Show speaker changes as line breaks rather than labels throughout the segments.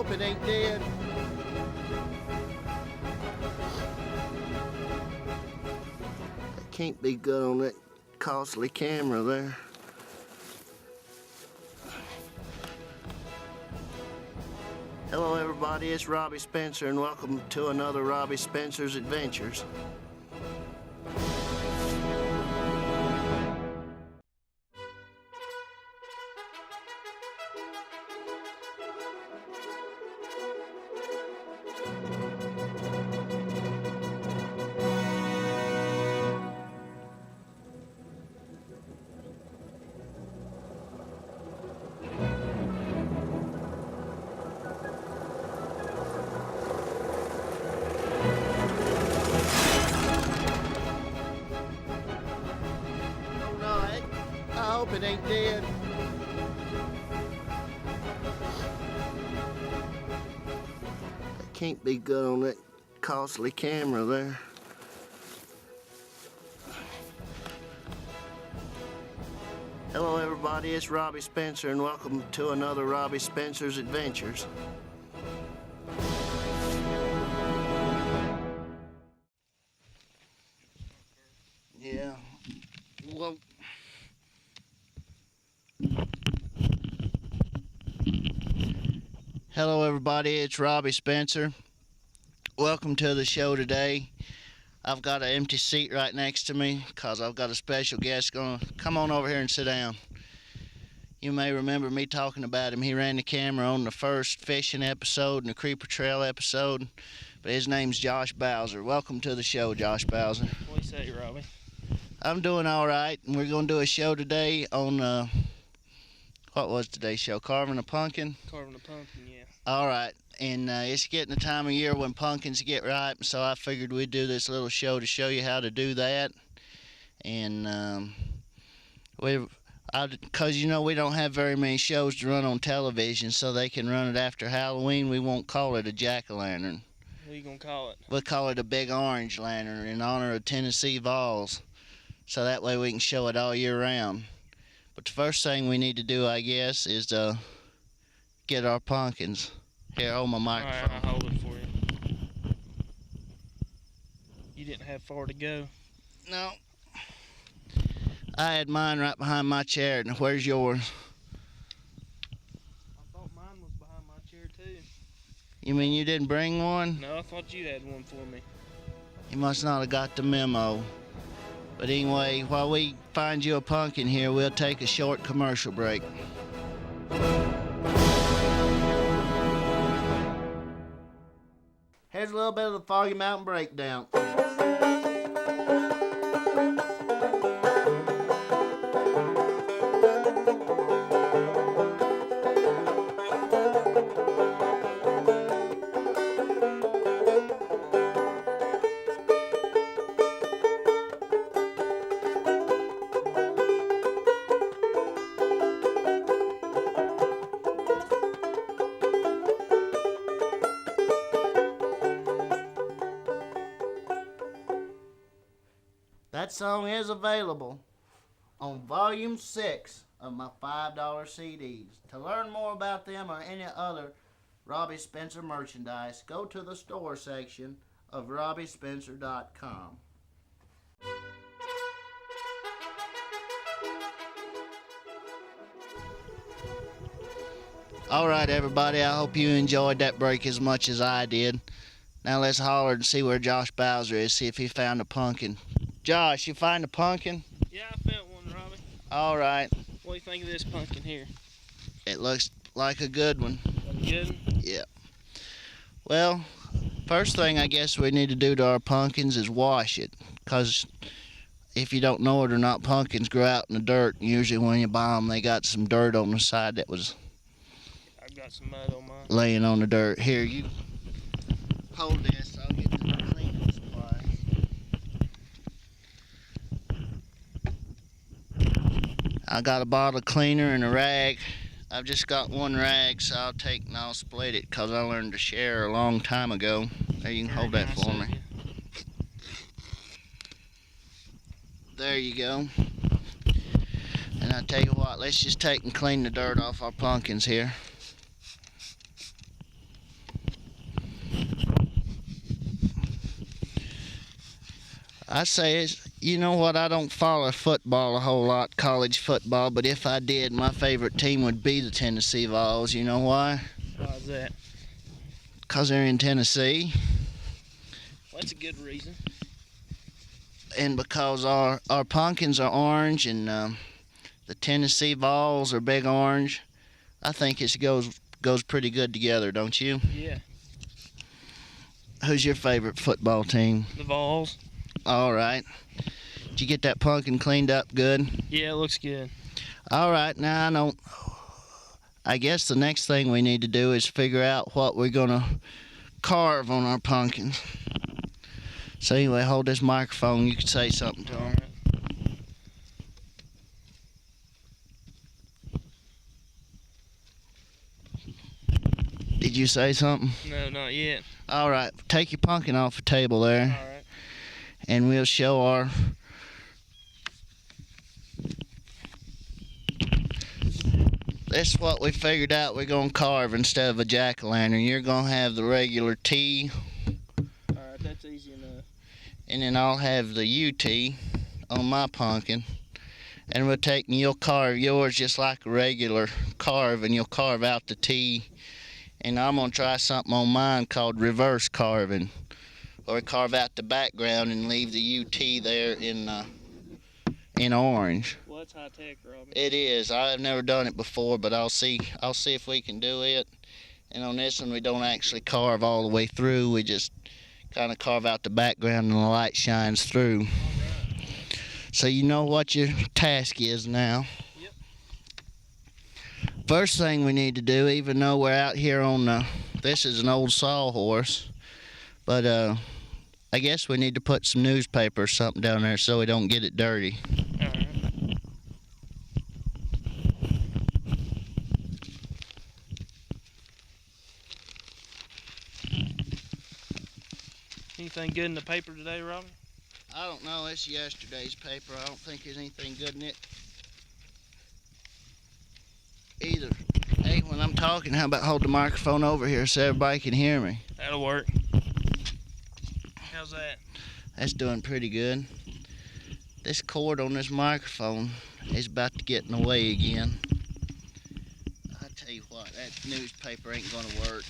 hope it ain't dead. That can't be good on that costly camera there. Hello everybody, it's Robby Spencer and welcome to another Robby Spencer's Adventures. I hope it ain't dead. That can't be good on that costly camera there. Hello everybody, it's Robby Spencer and welcome to another Robby Spencer's Adventures. Yeah, well, hello everybody, it's Robby Spencer. Welcome to the show today. I've got an empty seat right next to me because I've got a special guest gonna come on over here and sit down. You may remember me talking about him. He ran the camera on the first fishing episode and the Creeper Trail episode, but his name's Josh Bowser. Welcome to the show, Josh Bowser.
What do you say, Robby?
I'm doing all right, and we're gonna do a show today on what was today's show? Carving a pumpkin?
Carving a pumpkin, yeah.
All right, and it's getting the time of year when pumpkins get ripe, so I figured we'd do this little show to show you how to do that. And because you know we don't have very many shows to run on television, so they can run it after Halloween, we won't call it a jack-o'-lantern.
What are you gonna call it?
We'll call it a big orange lantern in honor of Tennessee Vols, so that way we can show it all year round. But the first thing we need to do, I guess, is to get our pumpkins. Here, hold my microphone.
Alright, I'll hold it for you. You didn't have far to go.
No. I had mine right behind my chair, and where's yours?
I thought mine was behind my chair too.
You mean you didn't bring one?
No, I thought you had one for me.
You must not have got the memo. But anyway, while we find you a pumpkin here, we'll take a short commercial break. Here's a little bit of the Foggy Mountain Breakdown. That song is available on Volume 6 of my $5 CDs. To learn more about them or any other Robby Spencer merchandise, go to the store section of robbyspencer.com. Alright everybody, I hope you enjoyed that break as much as I did. Now let's holler and see where Josh Bowser is, see if he found a pumpkin. Josh, you find a pumpkin?
Yeah, I found one, Robby.
All right.
What do you think of this pumpkin here?
It looks like a good one.
Good?
Yeah. Well, first thing I guess we need to do to our pumpkins is wash it. Because if you don't know it or not, pumpkins grow out in the dirt. Usually when you buy them, they got some dirt on the side that was
I've got some mud on mine.
laying on the dirt. Here, you hold this. I'll get the cleaning supplies. I got a bottle of cleaner and a rag. I've just got one rag, so I'll take and I'll split it because I learned to share a long time ago. There, you can hold that for me. There you go. And I tell you what, let's just take and clean the dirt off our pumpkins here. I say it's, you know what, I don't follow football a whole lot, college football, but if I did, my favorite team would be the Tennessee Vols. You know why?
Why is that?
Because they're in Tennessee,
Well, that's a good reason.
and because our pumpkins are orange and the Tennessee Vols are big orange. I think it goes pretty good together, don't you?
Yeah.
Who's your favorite football team?
The Vols.
All right. Did you get that pumpkin cleaned up good?
Yeah, it looks good.
All right. Now I guess the next thing we need to do is figure out what we're gonna carve on our pumpkins. So anyway, hold this microphone. You can say something to them. Did you say something?
No, not yet.
All right. Take your pumpkin off the table there,
All right.
and we'll show our. This is what we figured out we're going to carve instead of a jack-o'-lantern. You're going to have the regular T,
All right, that's easy enough.
and then I'll have the UT on my pumpkin. And you'll carve yours just like a regular carve, and you'll carve out the T. And I'm going to try something on mine called reverse carving, or carve out the background and leave the UT there in orange.
Well, that's high tech, Robby.
It is. I've never done it before, but I'll see if we can do it. And on this one, we don't actually carve all the way through. We just kind of carve out the background and the light shines through.
All right.
So you know what your task is now.
Yep.
First thing we need to do, even though we're out here on this is an old sawhorse, but I guess we need to put some newspaper or something down there so we don't get it dirty.
All right. Anything good in the paper today, Robby?
I don't know. It's yesterday's paper. I don't think there's anything good in it either. Hey, when I'm talking, how about hold the microphone over here so everybody can hear me?
That'll work. How's that?
That's doing pretty good. This cord on this microphone is about to get in the way again. I tell you what, that newspaper ain't gonna work.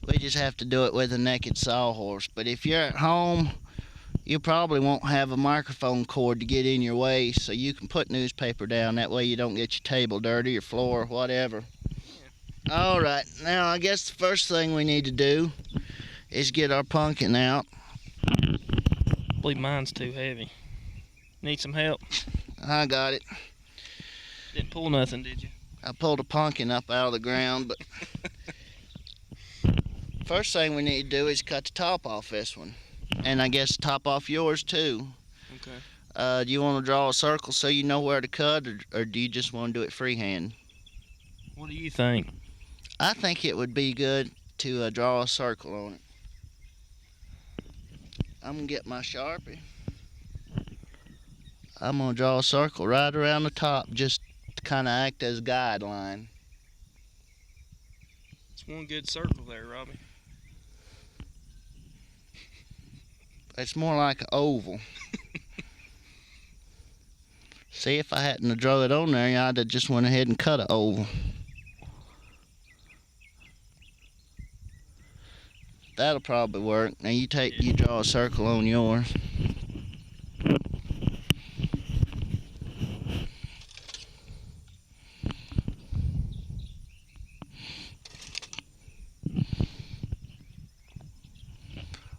We just have to do it with a naked sawhorse. But if you're at home, you probably won't have a microphone cord to get in your way, so you can put newspaper down. That way you don't get your table dirty, your floor, whatever. Yeah. All right, now I guess the first thing we need to do is get our pumpkin out.
I believe mine's too heavy. Need some help?
I got it.
Didn't pull nothing, did you?
I pulled a pumpkin up out of the ground, but first thing we need to do is cut the top off this one. And I guess top off yours too.
Okay.
Do you want to draw a circle so you know where to cut, or do you just want to do it freehand?
What do you think?
I think it would be good to draw a circle on it. I'm going to get my Sharpie. I'm going to draw a circle right around the top just to kind of act as a guideline.
It's one good circle there, Robby.
It's more like an oval. See, if I hadn't drawn it on there, I'd have just went ahead and cut an oval. That'll probably work. Now you draw a circle on yours.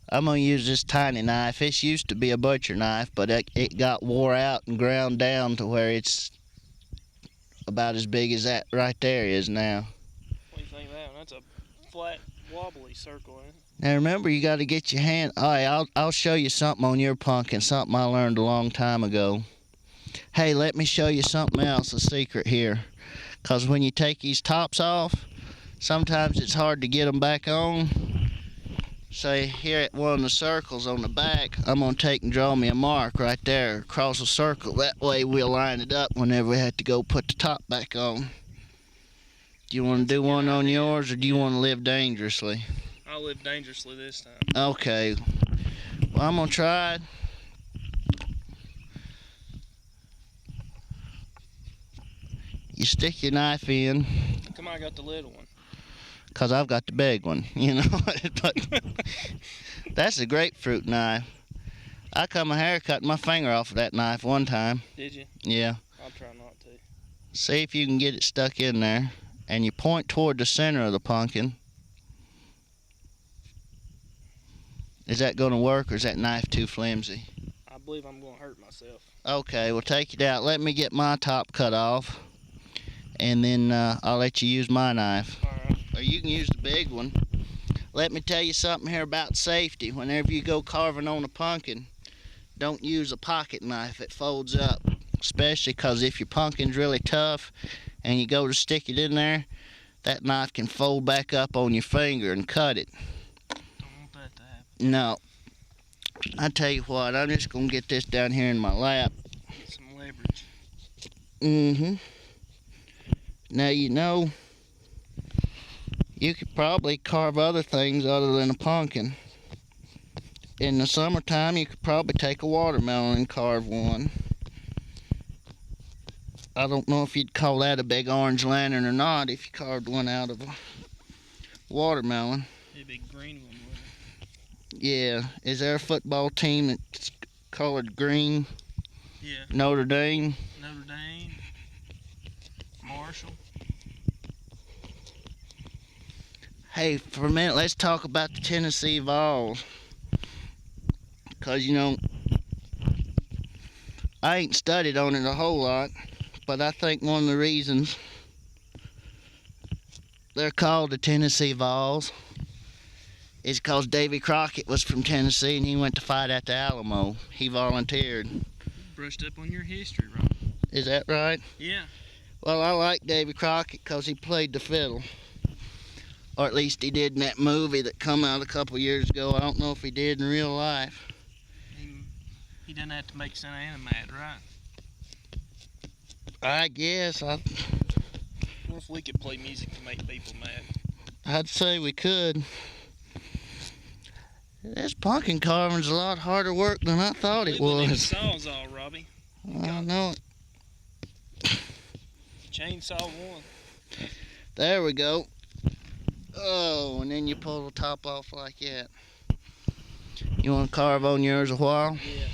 I'm going to use this tiny knife. This used to be a butcher knife, but it got wore out and ground down to where it's about as big as that right there is now.
What do you think of that one? That's a flat, wobbly circle, ain't it?
Now remember, you got to get your hand. All right, I'll show you something on your pumpkin, something I learned a long time ago. Hey, let me show you something else, a secret here. Because when you take these tops off, sometimes it's hard to get them back on. Say here at one of the circles on the back, I'm going to take and draw me a mark right there across the circle. That way we'll line it up whenever we have to go put the top back on. Do you want to do one on yours, or do you want to live dangerously?
I'll live dangerously this time.
Okay. Well, I'm gonna try it. You stick your knife in.
Come on, I got the little one.
Cause I've got the big one, you know. But that's a grapefruit knife. I cut my hair, cut my finger off of that knife one time.
Did you?
Yeah.
I'll try not to.
See if you can get it stuck in there, and you point toward the center of the pumpkin. Is that gonna work, or is that knife too flimsy?
I believe I'm gonna hurt myself.
Okay, well take it out. Let me get my top cut off, and then I'll let you use my knife.
All right.
Or you can use the big one. Let me tell you something here about safety. Whenever you go carving on a pumpkin, don't use a pocket knife. It folds up, especially because if your pumpkin's really tough and you go to stick it in there, that knife can fold back up on your finger and cut it.
Don't want that to happen.
No. I tell you what, I'm just going to get this down here in my lap.
Get some leverage.
Mm-hmm. Now, you know, you could probably carve other things other than a pumpkin. In the summertime, you could probably take a watermelon and carve one. I don't know if you'd call that a big orange lantern or not if you carved one out of a watermelon.
A big green one, wouldn't it?
Yeah. Is there a football team that's colored green?
Yeah.
Notre Dame?
Notre Dame. Marshall.
Hey, for a minute, let's talk about the Tennessee Vols. Because, you know, I ain't studied on it a whole lot, but I think one of the reasons they're called the Tennessee Vols is because Davy Crockett was from Tennessee and he went to fight at the Alamo. He volunteered.
Brushed up on your history, Rob.
Is that right?
Yeah.
Well, I like Davy Crockett because he played the fiddle. Or at least he did in that movie that come out a couple years ago. I don't know if he did in real life.
He doesn't have to make Santa Ana mad, right?
I guess.
What if we could play music to make people mad?
I'd say we could. This pumpkin carving's a lot harder work than I thought it
We need a
was.
sawzall, Robbie.
I know it.
Chainsaw one.
There we go. Oh, and then you pull the top off like that. You want to carve on yours a while?
Yeah.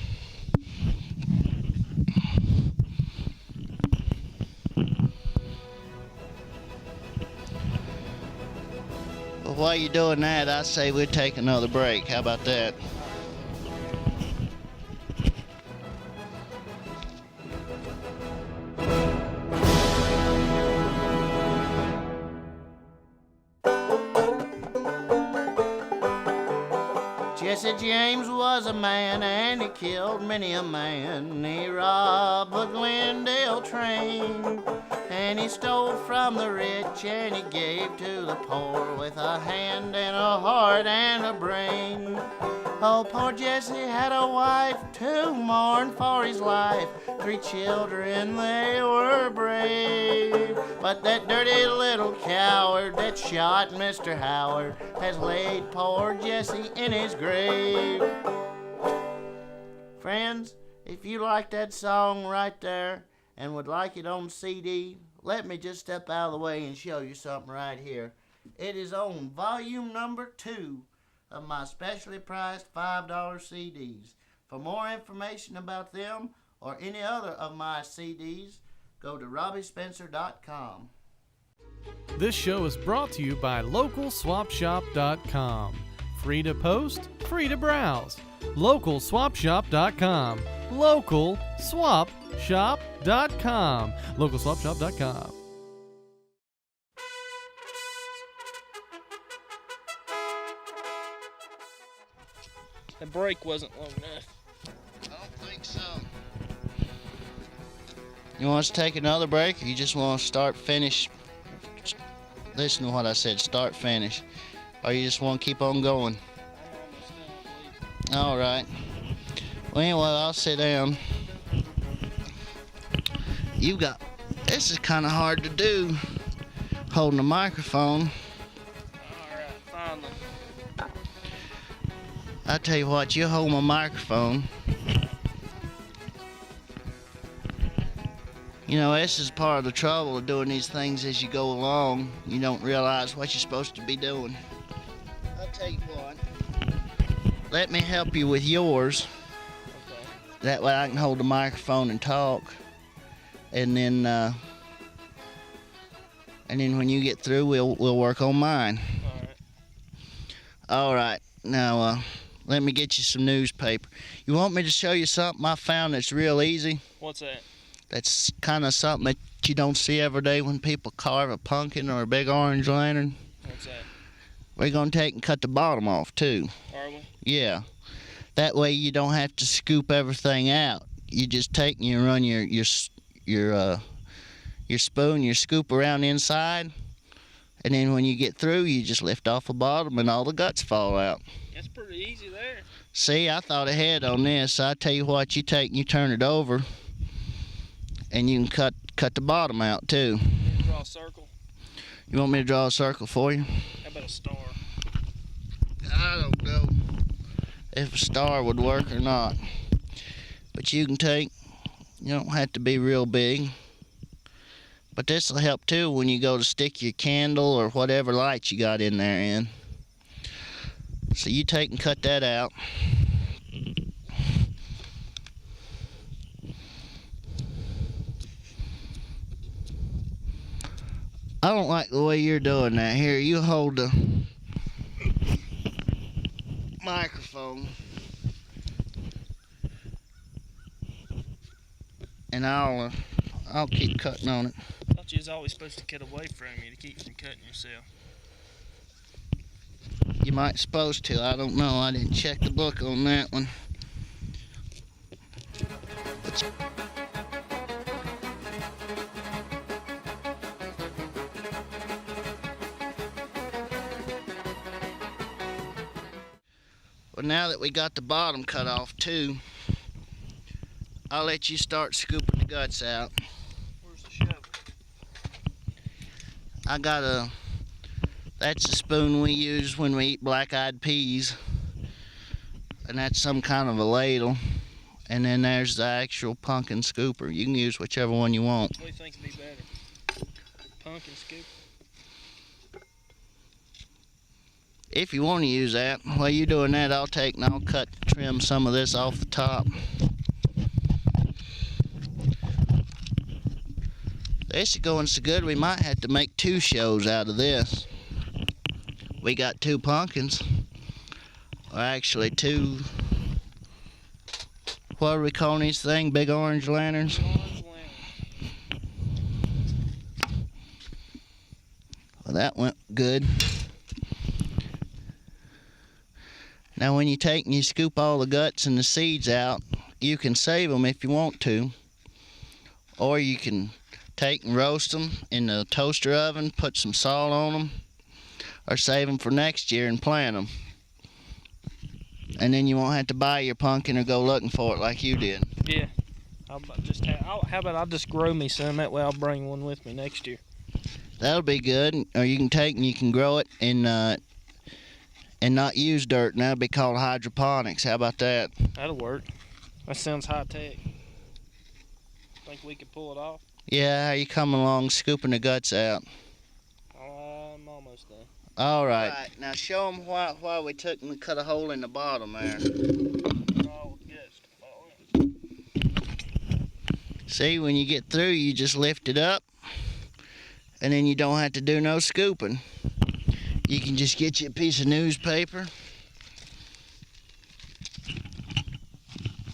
Well, while you're doing that, I say we'll take another break. How about that? Jesse James was a man and he killed many a man. He robbed the Glendale train and he stole from the rich and he gave to the poor with a hand and a heart and a brain. Oh, poor Jesse had a wife to mourn for his life, 3 children, they were brave. But that dirty little coward that shot Mr. Howard has laid poor Jesse in his grave. Friends, if you like that song right there and would like it on CD, let me just step out of the way and show you something right here. It is on volume number 2 of my specially priced $5 CDs. For more information about them or any other of my CDs, go to robbyspencer.com.
This show is brought to you by LocalSwapShop.com. Free to post, free to browse. LocalSwapShop.com. LocalSwapShop.com. LocalSwapShop.com.
The break wasn't long enough.
I don't think so. You want us to take another break, or you just want to finish? Listen to what I said, start, finish. Or you just want to keep on going? All right. Well, anyway, I'll sit down. This is kind of hard to do, holding a microphone.
Alright, finally.
I tell you what, you hold my microphone. You know, this is part of the trouble of doing these things as you go along. You don't realize what you're supposed to be doing. I'll tell you what. Let me help you with yours.
Okay.
That way I can hold the microphone and talk. And then when you get through, we'll work on mine.
All right.
All right. Now, let me get you some newspaper. You want me to show you something I found that's real easy?
What's that?
That's kind of something that you don't see every day when people carve a pumpkin or a big orange lantern.
What's that?
We're going to take and cut the bottom off, too.
Are we?
Yeah. That way you don't have to scoop everything out. You just take and you run your spoon, your scoop around the inside, and then when you get through, you just lift off the bottom and all the guts fall out.
That's pretty easy there.
See, I thought ahead on this. I tell you what, you take and you turn it over, and you can cut the bottom out too.
You draw a circle.
You want me to draw a circle for you?
How about a star?
I don't know if a star would work or not, but you can take. You don't have to be real big. But this will help too when you go to stick your candle or whatever light you got in there in. So you take and cut that out. I don't like the way you're doing that. Here, you hold the microphone. And I'll keep cutting on it.
I thought you was always supposed to cut away from you to keep from cutting yourself.
You might supposed to. I don't know. I didn't check the book on that one. Well, now that we got the bottom cut off too, I'll let you start scooping the guts out.
Where's the shovel?
That's the spoon we use when we eat black-eyed peas. And that's some kind of a ladle. And then there's the actual pumpkin scooper. You can use whichever one you want.
What do you think would be better? Pumpkin scoop?
If you want to use that, while you're doing that, I'll take and I'll trim some of this off the top. This is going so good, we might have to make 2 shows out of this. We got 2 pumpkins. Or actually 2, what are we calling these things? Big orange lanterns?
Orange lantern.
Well, that went good. Now when you take and you scoop all the guts and the seeds out, you can save them if you want to. Or you can take and roast them in the toaster oven, put some salt on them, or save them for next year and plant them. And then you won't have to buy your pumpkin or go looking for it like you did.
Yeah. How about I just grow me some? That way I'll bring one with me next year.
That'll be good. Or you can take and you can grow it and not use dirt, and that'll be called hydroponics. How about that?
That'll work. That sounds high tech. Think we could pull it off?
Yeah, how you coming along scooping the guts out?
I'm almost done.
All right. Now show them why we took and cut a hole in the bottom there.
Oh, yes. Oh, yeah.
See, when you get through, you just lift it up, and then you don't have to do no scooping. You can just get you a piece of newspaper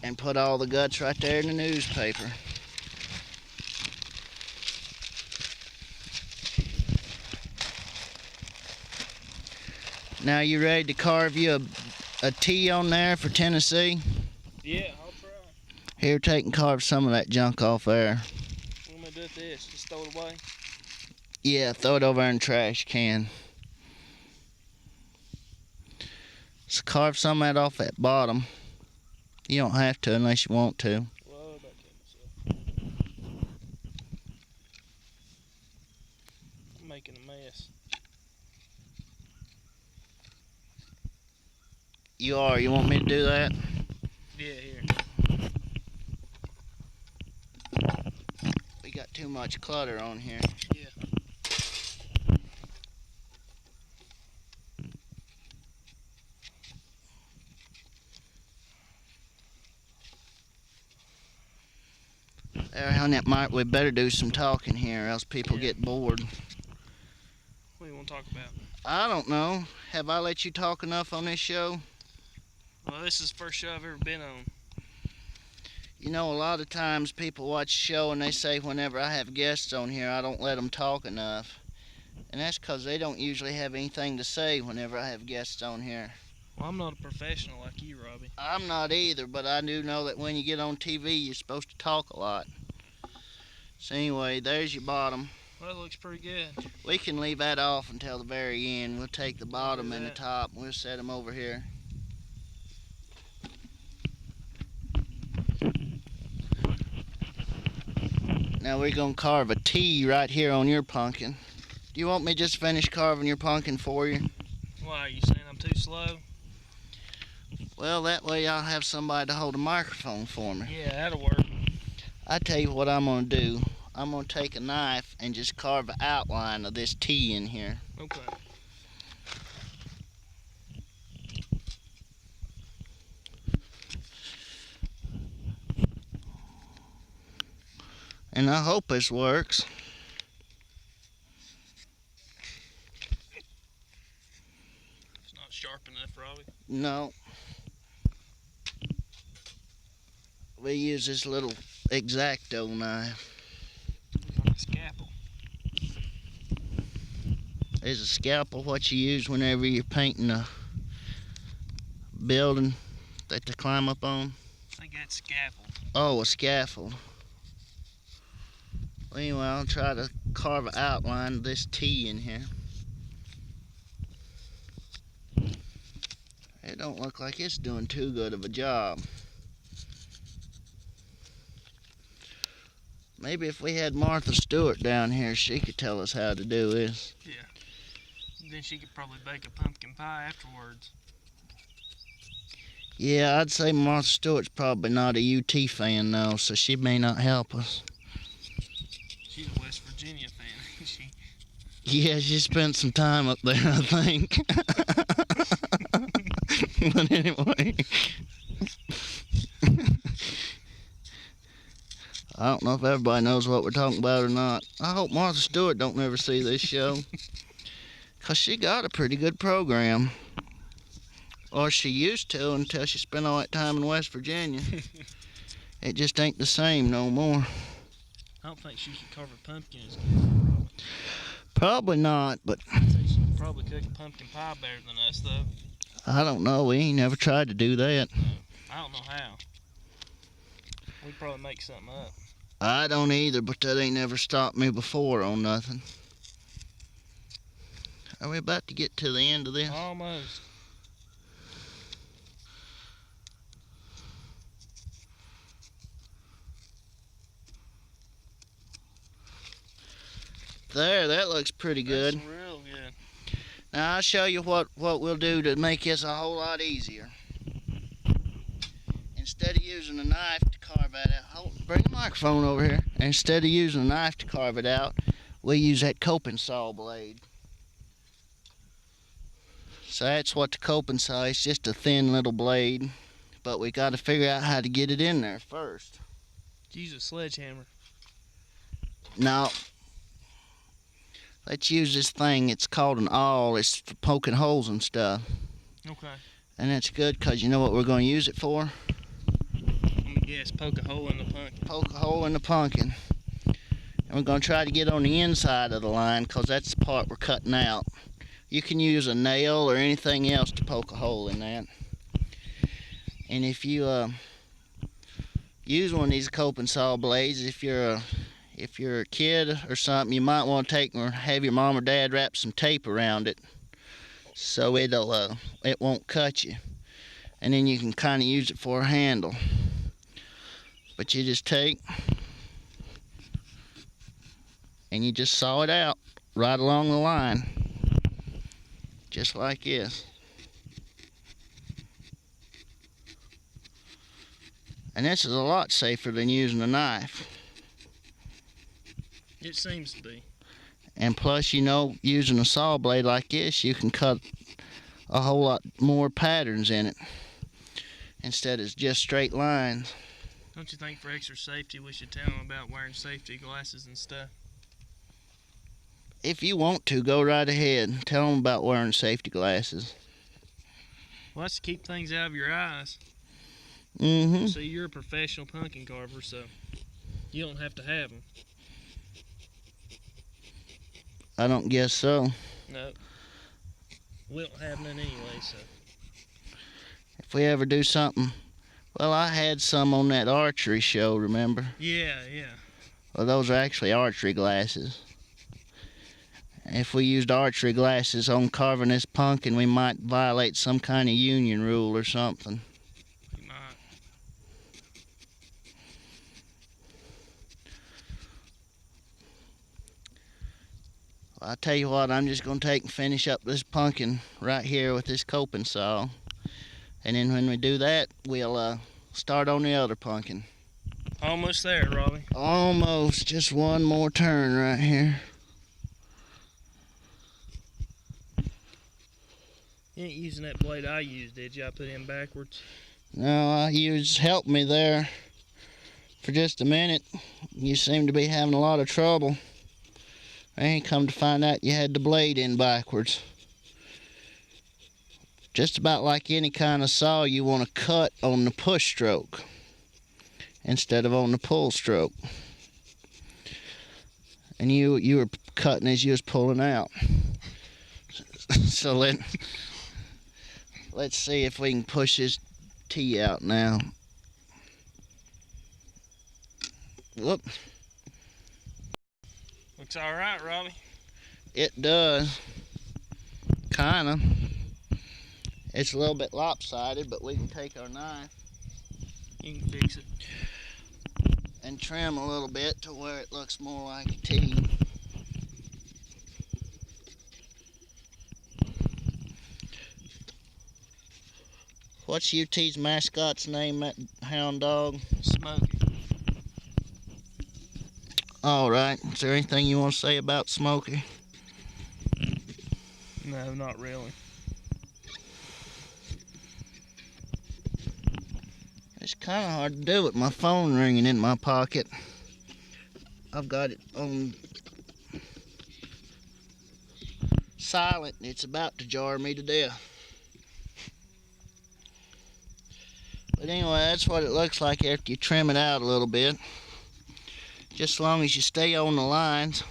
and put all the guts right there in the newspaper. Now you ready to carve you a T on there for Tennessee?
Yeah, I'll try.
Here, take and carve some of that junk off there.
What am I do with this? Just throw it away?
Yeah, throw it over in the trash can. So carve some of that off that bottom. You don't have to unless you want to.
Whoa, about to myself. I'm making a mess.
You are. You want me to do that?
Yeah, here.
We got too much clutter on here.
Yeah.
There, honey, we better do some talking here, or else people get bored.
What do you want to talk about?
I don't know. Have I let you talk enough on this show?
Well, this is the first show I've ever been on.
You know, a lot of times people watch the show and they say whenever I have guests on here, I don't let them talk enough. And that's because they don't usually have anything to say whenever I have guests on here.
Well, I'm not a professional like you, Robby.
I'm not either, but I do know that when you get on TV, you're supposed to talk a lot. So anyway, there's your bottom.
Well, that looks pretty good.
We can leave that off until the very end. We'll take the bottom and the
that.
top and we'll set them over here. Now we're going to carve a T right here on your pumpkin. Do you want me to just finish carving your pumpkin for you?
Why, are you saying I'm too slow?
Well, that way I'll have somebody to hold a microphone for me.
Yeah, that'll work.
I tell you what I'm going to do. I'm going to take a knife and just carve an outline of this T in here.
Okay.
And I hope this works.
It's not sharp enough, Robby.
No. We use this little X-Acto knife.
Like a scalpel.
Is a scalpel what you use whenever you're painting a building that they climb up on?
I think that's scaffold.
Oh, a scaffold. Well, anyway, I'll try to carve an outline of this T in here. It don't look like it's doing too good of a job. Maybe if we had Martha Stewart down here, she could tell us how to do this.
Yeah. Then she could probably bake a pumpkin pie afterwards.
Yeah, I'd say Martha Stewart's probably not a UT fan, though, so she may not help us.
She's a West Virginia fan, ain't she?
Yeah, she spent some time up there, I think. But anyway. I don't know if everybody knows what we're talking about or not. I hope Martha Stewart don't never see this show. Because she got a pretty good program. Or she used to until she spent all that time in West Virginia. It just ain't the same no more.
I don't think she could carve a pumpkin as good as Robby.
Probably not, but
I'd say she could probably cook a pumpkin pie better than us, though.
I don't know. We ain't never tried to do that.
I don't know how. We'd probably make something up.
I don't either, but that ain't never stopped me before on nothing. Are we about to get to the end of this?
Almost.
There, that looks pretty good.
That's real good.
Now I'll show you what we'll do to make this a whole lot easier. Instead of using a knife to carve that out, bring the microphone over here. Instead of using a knife to carve it out, we use that coping saw blade. So that's what the coping saw is, just a thin little blade. But we got to figure out how to get it in there first.
Use a sledgehammer.
Now, let's use this thing. It's called an awl. It's for poking holes and stuff.
Okay.
And that's good because you know what we're going to use it for?
Let me guess, poke a hole in the pumpkin.
Poke a hole in the pumpkin. And we're going to try to get on the inside of the line because that's the part we're cutting out. You can use a nail or anything else to poke a hole in that. And if you use one of these coping saw blades, if you're a kid or something, you might want to take or have your mom or dad wrap some tape around it so it won't cut you. And then you can kind of use it for a handle. But you just take and you just saw it out right along the line, just like this. And this is a lot safer than using a knife.
It seems to be.
And plus, you know, using a saw blade like this, you can cut a whole lot more patterns in it instead of just straight lines.
Don't you think for extra safety we should tell them about wearing safety glasses and stuff?
If you want to, go right ahead. Tell them about wearing safety glasses.
Well, that's to keep things out of your eyes.
Mm-hmm.
See, you're a professional pumpkin carver, so you don't have to have them.
I don't guess so.
No. We don't have none anyway, so.
If we ever do something, well, I had some on that archery show, remember?
Yeah.
Well, those are actually archery glasses. If we used archery glasses on carving this pumpkin, we might violate some kind of union rule or something.
We might.
Well, I tell you what, I'm just going to take and finish up this pumpkin right here with this coping saw. And then when we do that, we'll start on the other pumpkin.
Almost there, Robby.
Almost. Just one more turn right here.
You ain't using that blade I used, did you? I put in backwards.
No, you just helped me there for just a minute. You seem to be having a lot of trouble. I ain't come to find out you had the blade in backwards. Just about like any kind of saw, you want to cut on the push stroke instead of on the pull stroke. And you were cutting as you was pulling out. So let's see if we can push this T out now. Whoop.
Looks all right, Robby.
It does. Kinda. It's a little bit lopsided, but we can take our knife
You can fix it.
and trim a little bit to where it looks more like a T. What's UT's mascot's name, that hound dog?
Smokey.
All right. Is there anything you want to say about Smokey?
No, not really.
It's kind of hard to do with my phone ringing in my pocket. I've got it on silent and it's about to jar me to death. But anyway, that's what it looks like after you trim it out a little bit. Just as long as you stay on the lines,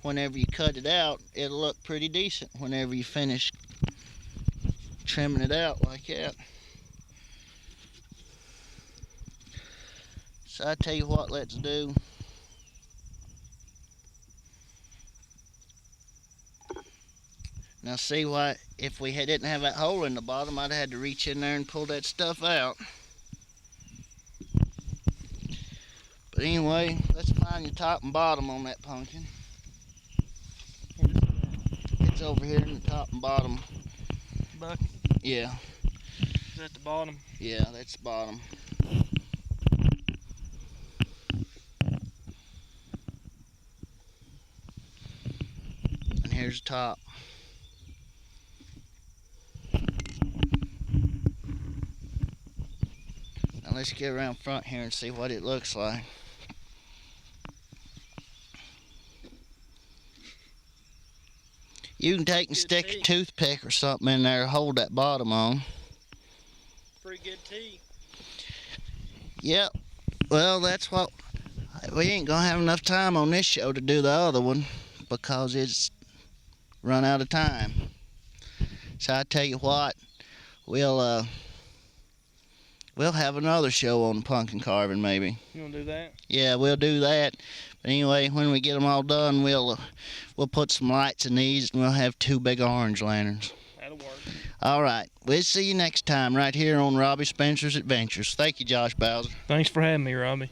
whenever you cut it out, it'll look pretty decent whenever you finish trimming it out like that. So I tell you what, let's do. Now see why, if we didn't have that hole in the bottom, I'd have had to reach in there and pull that stuff out. But anyway, let's find the top and bottom on that pumpkin. It's over here in the top and bottom.
Buck,
Yeah,
is that the bottom?
yeah, that's the bottom. And here's the top. Now let's get around front here and see what it looks like. You can take and stick a toothpick or something in there, hold that bottom on.
Pretty good tea.
Yep. Well, that's what we ain't gonna have enough time on this show to do the other one because it's run out of time. So I tell you what, we'll have another show on pumpkin carving maybe.
You want to do that?
Yeah, we'll do that. But anyway, when we get them all done, we'll put some lights in these and we'll have 2 big orange lanterns.
That'll work.
All right. We'll see you next time right here on Robby Spencer's Adventures. Thank you, Josh Bowser.
Thanks for having me, Robby.